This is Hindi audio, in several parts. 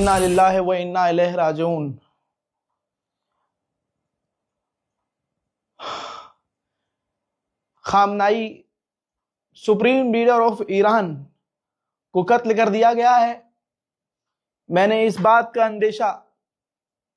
इन्ना लिल्लाहि व इन्ना इलैहि राजिऊन। Khamenei supreme leader of Iran को कत्ल कर दिया गया है। मैंने इस बात का अंदेशा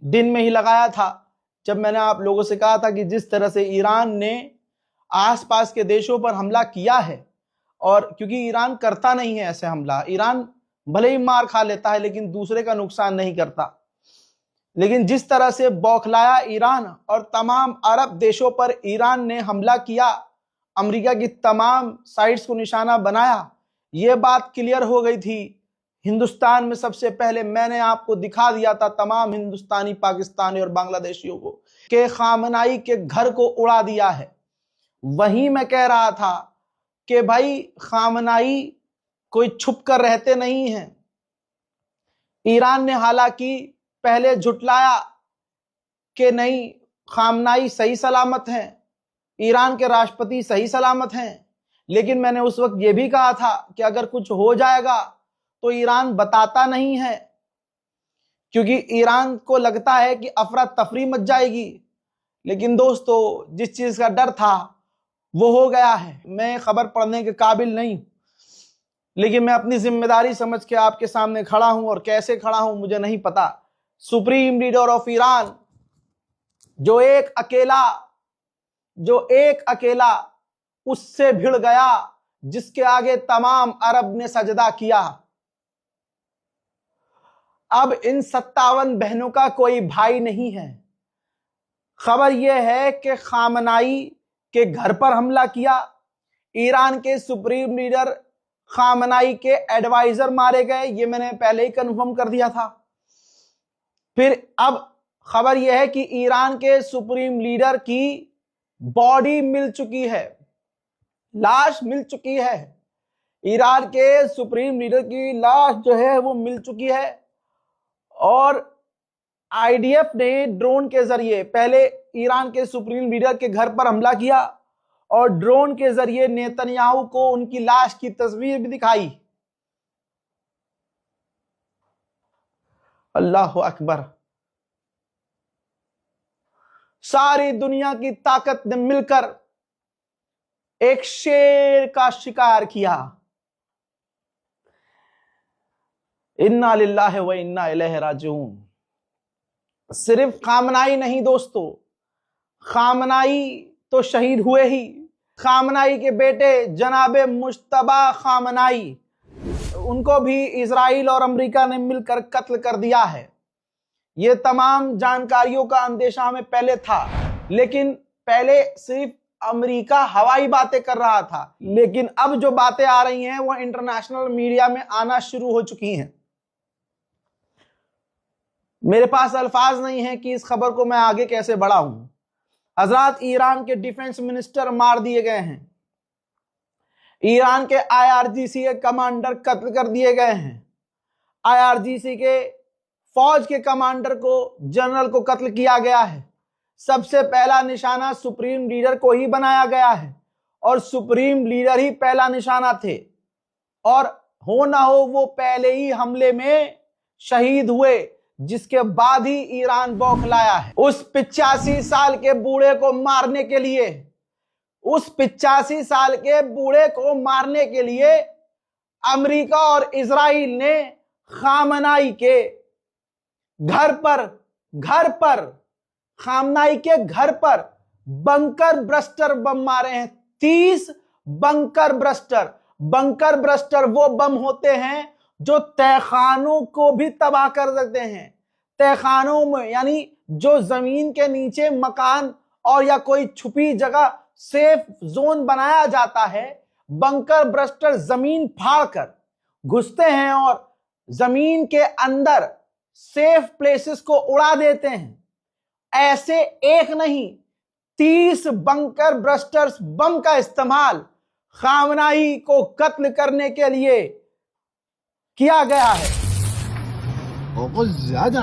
दिन में ही लगाया था जब मैंने आप लोगों से कहा था कि जिस तरह से ईरान ने आसपास के देशों पर हमला किया है, और क्योंकि ईरान करता नहीं है ऐसे हमला, ईरान भले ही मार खा लेता है लेकिन दूसरे का नुकसान नहीं करता, लेकिन जिस तरह से बौखलाया ईरान और तमाम अरब देशों पर ईरान ने हमला किया, अमेरिका की तमाम साइट्स को निशाना बनाया, यह बात क्लियर हो गई थी। हिंदुस्तान में सबसे पहले मैंने आपको दिखा दिया था तमाम हिंदुस्तानी, पाकिस्तानी और बांग्लादेशियों को कि खामनाई के घर को उड़ा दिया है। वहीं मैं कह रहा था कि भाई खामनाई कोई छुप कर रहते नहीं हैं। ईरान ने हालांकि पहले झुटलाया कि नहीं, खामनाई सही सलामत हैं, ईरान के राष्ट्रपति सही सलामत हैं, लेकिन मैंने उस वक्त यह भी कहा था कि अगर कुछ हो जाएगा तो ईरान बताता नहीं है, क्योंकि ईरान को लगता है कि अफरा तफरी मच जाएगी। लेकिन दोस्तों, जिस चीज का डर था वो हो गया है। मैं खबर पढ़ने के काबिल नहीं, लेकिन मैं अपनी जिम्मेदारी समझ के आपके सामने खड़ा हूं, और कैसे खड़ा हूं मुझे नहीं पता। सुप्रीम लीडर ऑफ ईरान जो एक अकेला उससे भिड़ गया, जिसके आगे तमाम अरब ने सजदा किया। अब इन 57 बहनों का कोई भाई नहीं है। खबर यह है कि खामनाई के घर पर हमला किया, ईरान के सुप्रीम लीडर खामनाई के एडवाइजर मारे गए, ये मैंने पहले ही कन्फर्म कर दिया था। फिर अब खबर यह है कि ईरान के सुप्रीम लीडर की बॉडी मिल चुकी है, लाश मिल चुकी है। ईरान के सुप्रीम लीडर की लाश जो है वो मिल चुकी है, और आईडीएफ ने ड्रोन के जरिए पहले ईरान के सुप्रीम लीडर के घर पर हमला किया, और ड्रोन के जरिए नेतन्याहू को उनकी लाश की तस्वीर भी दिखाई। अल्लाह अकबर। सारी दुनिया की ताकत ने मिलकर एक शेर का शिकार किया। इन्ना लिल्लाहि व इन्ना इलैहि राजिऊन। सिर्फ खामनाई नहीं दोस्तों, खामनाई तो शहीद हुए ही, खामनाई के बेटे जनाबे मुश्तबा खामनाई, उनको भी इजराइल और अमेरिका ने मिलकर कत्ल कर दिया है। ये तमाम जानकारियों का अंदेशा हमें पहले था, लेकिन पहले सिर्फ अमेरिका हवाई बातें कर रहा था, लेकिन अब जो बातें आ रही हैं वो इंटरनेशनल मीडिया में आना शुरू हो चुकी हैं। मेरे पास अल्फाज नहीं है कि इस खबर को मैं आगे कैसे बढ़ाऊं। हजरात, ईरान के डिफेंस मिनिस्टर मार दिए गए हैं, ईरान के आईआरजीसी के कमांडर कत्ल कर दिए गए हैं, आईआरजीसी के फौज के कमांडर को, जनरल को कत्ल किया गया है। सबसे पहला निशाना सुप्रीम लीडर को ही बनाया गया है, और सुप्रीम लीडर ही पहला निशाना थे, और हो ना हो वो पहले ही हमले में शहीद हुए, जिसके बाद ही ईरान बौखलाया है। उस 85 साल के बूढ़े को मारने के लिए, उस 85 साल के बूढ़े को मारने के लिए अमेरिका और इजराइल ने खामनाई के घर पर खामनाई के घर पर बंकर ब्रस्टर बम मारे हैं। 30 बंकर ब्रस्टर वो बम होते हैं जो तहखानों को भी तबाह कर देते हैं। तहखानों में यानी जो जमीन के नीचे मकान और या कोई छुपी जगह सेफ जोन बनाया जाता है, बंकर ब्रस्टर जमीन फाड़ कर घुसते हैं और जमीन के अंदर सेफ प्लेसेस को उड़ा देते हैं। ऐसे एक नहीं, 30 बंकर ब्रस्टर्स बम का इस्तेमाल खामनाई को कत्ल करने के लिए किया गया है। बहुत ज्यादा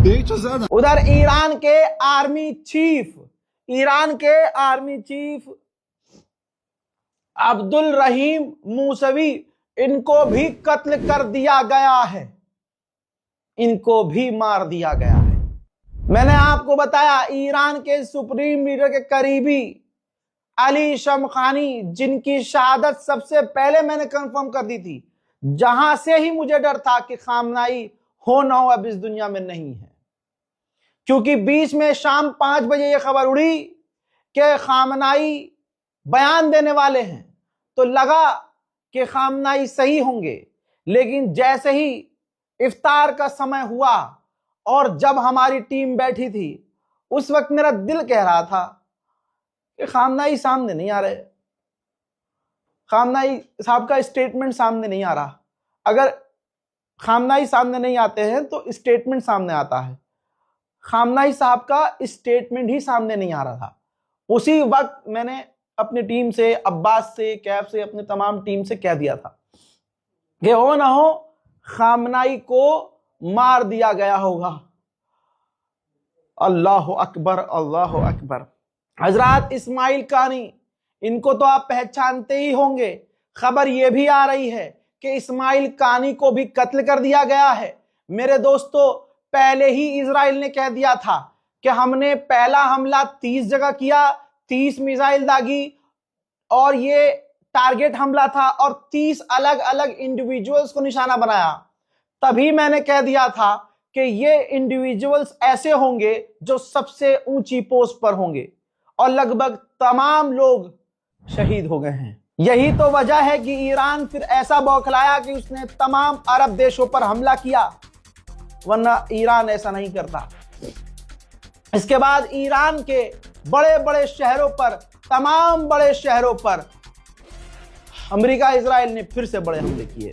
ज्यादा। उधर ईरान के आर्मी चीफ अब्दुल रहीम मूसवी, इनको भी कत्ल कर दिया गया है, इनको भी मार दिया गया है। मैंने आपको बताया ईरान के सुप्रीम लीडर के करीबी अली शमखानी, जिनकी शहादत सबसे पहले मैंने कंफर्म कर दी थी, जहां से ही मुझे डर था कि खामनाई हो ना हो अब इस दुनिया में नहीं है, क्योंकि बीच में शाम 5 बजे यह खबर उड़ी कि खामनाई बयान देने वाले हैं, तो लगा कि खामनाई सही होंगे। लेकिन जैसे ही इफ्तार का समय हुआ और जब हमारी टीम बैठी थी, उस वक्त मेरा दिल कह रहा था कि खामनाई सामने नहीं आ रहे, खामनाई साहब का स्टेटमेंट सामने नहीं आ रहा। अगर खामनाई सामने नहीं आते हैं तो स्टेटमेंट सामने आता है, खामनाई साहब का स्टेटमेंट ही सामने नहीं आ रहा था। उसी वक्त मैंने अपनी टीम से, अब्बास से, कैफ से, अपने तमाम टीम से कह दिया था कि हो ना हो खामनाई को मार दिया गया होगा। अल्लाह अकबर, अल्लाह अकबर। हजरत इस्माइल कानी, इनको तो आप पहचानते ही होंगे। खबर यह भी आ रही है कि इस्माइल कानी को भी कत्ल कर दिया गया है। मेरे दोस्तों, पहले ही इजराइल ने कह दिया था कि हमने पहला हमला 30 जगह किया, 30 मिसाइल दागी, और ये टारगेट हमला था और 30 अलग अलग इंडिविजुअल्स को निशाना बनाया। तभी मैंने कह दिया था कि ये इंडिविजुअल्स ऐसे होंगे जो सबसे ऊंची पोस्ट पर होंगे, और लगभग तमाम लोग शहीद हो गए हैं। यही तो वजह है कि ईरान फिर ऐसा बौखलाया कि उसने तमाम अरब देशों पर हमला किया, वरना ईरान ऐसा नहीं करता। इसके बाद ईरान के बड़े बड़े शहरों पर, तमाम बड़े शहरों पर अमेरिका, इजराइल ने फिर से बड़े हमले किए।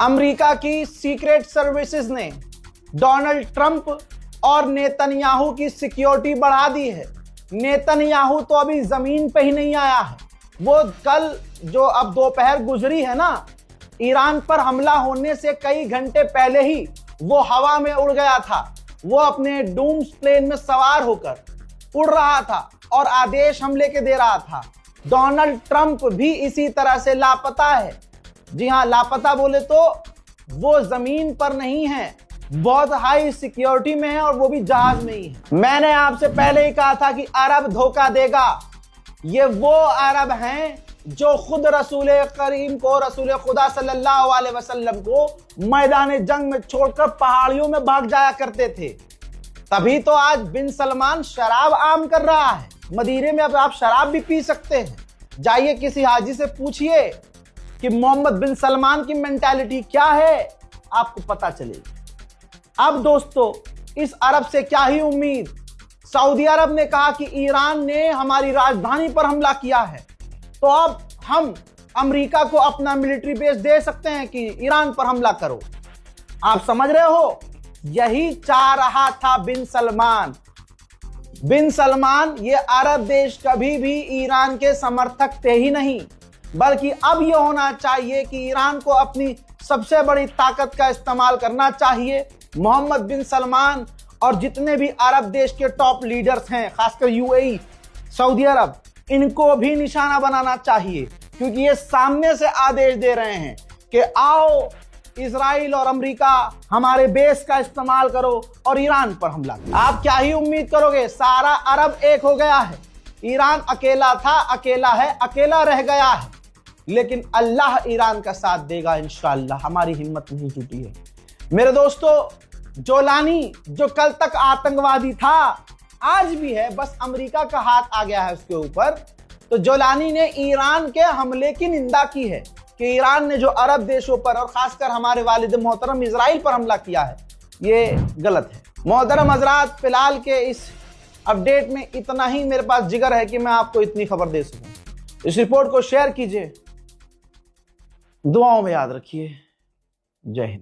अमेरिका की सीक्रेट सर्विसेज ने डोनाल्ड ट्रंप और नेतन्याहू की सिक्योरिटी बढ़ा दी है। नेतन्याहू तो अभी जमीन पे ही नहीं आया है, वो कल जो अब दोपहर गुजरी है ना, ईरान पर हमला होने से कई घंटे पहले ही वो हवा में उड़ गया था। वो अपने डूम्स प्लेन में सवार होकर उड़ रहा था और आदेश हमले के दे रहा था। डोनाल्ड ट्रंप भी इसी तरह से लापता है। जी हां, लापता बोले तो वो जमीन पर नहीं है, बहुत हाई सिक्योरिटी में है, और वो भी जहाज में ही है। मैंने आपसे पहले ही कहा था कि अरब धोखा देगा। ये वो अरब हैं जो खुद रसूल करीम को, रसूल खुदा सल्लल्लाहु अलैहि वसल्लम को मैदान जंग में छोड़कर पहाड़ियों में भाग जाया करते थे। तभी तो आज बिन सलमान शराब आम कर रहा है। मदीने में अब आप शराब भी पी सकते हैं। जाइए किसी हाजी से पूछिए कि मोहम्मद बिन सलमान की मेंटालिटी क्या है, आपको पता चलेगी। अब दोस्तों इस अरब से क्या ही उम्मीद। सऊदी अरब ने कहा कि ईरान ने हमारी राजधानी पर हमला किया है, तो अब हम अमेरिका को अपना मिलिट्री बेस दे सकते हैं कि ईरान पर हमला करो। आप समझ रहे हो, यही चाह रहा था बिन सलमान। बिन सलमान ये अरब देश कभी भी ईरान के समर्थक थे ही नहीं, बल्कि अब यह होना चाहिए कि ईरान को अपनी सबसे बड़ी ताकत का इस्तेमाल करना चाहिए। मोहम्मद बिन सलमान और जितने भी अरब देश के टॉप लीडर्स हैं, खासकर यूएई, सऊदी अरब, इनको भी निशाना बनाना चाहिए, क्योंकि ये सामने से आदेश दे रहे हैं कि आओ इजराइल और अमेरिका हमारे बेस का इस्तेमाल करो और ईरान पर हमला करो। आप क्या ही उम्मीद करोगे, सारा अरब एक हो गया है। ईरान अकेला था, अकेला है, अकेला रह गया है, लेकिन अल्लाह ईरान का साथ देगा इंशाअल्लाह। हमारी हिम्मत नहीं टूटी है। मेरे दोस्तों, जोलानी जो कल तक आतंकवादी था, आज भी है, बस अमेरिका का हाथ आ गया है उसके ऊपर। तो जोलानी ने ईरान के हमले की निंदा की है कि ईरान ने जो अरब देशों पर और खासकर हमारे वालिद मोहतरम इजराइल पर हमला किया है, ये गलत है। मोहतरम हजरात, फिलहाल के इस अपडेट में इतना ही मेरे पास जिगर है कि मैं आपको इतनी खबर दे सकूं। इस रिपोर्ट को शेयर कीजिए, दुआओं में याद रखिए। जय हिंद।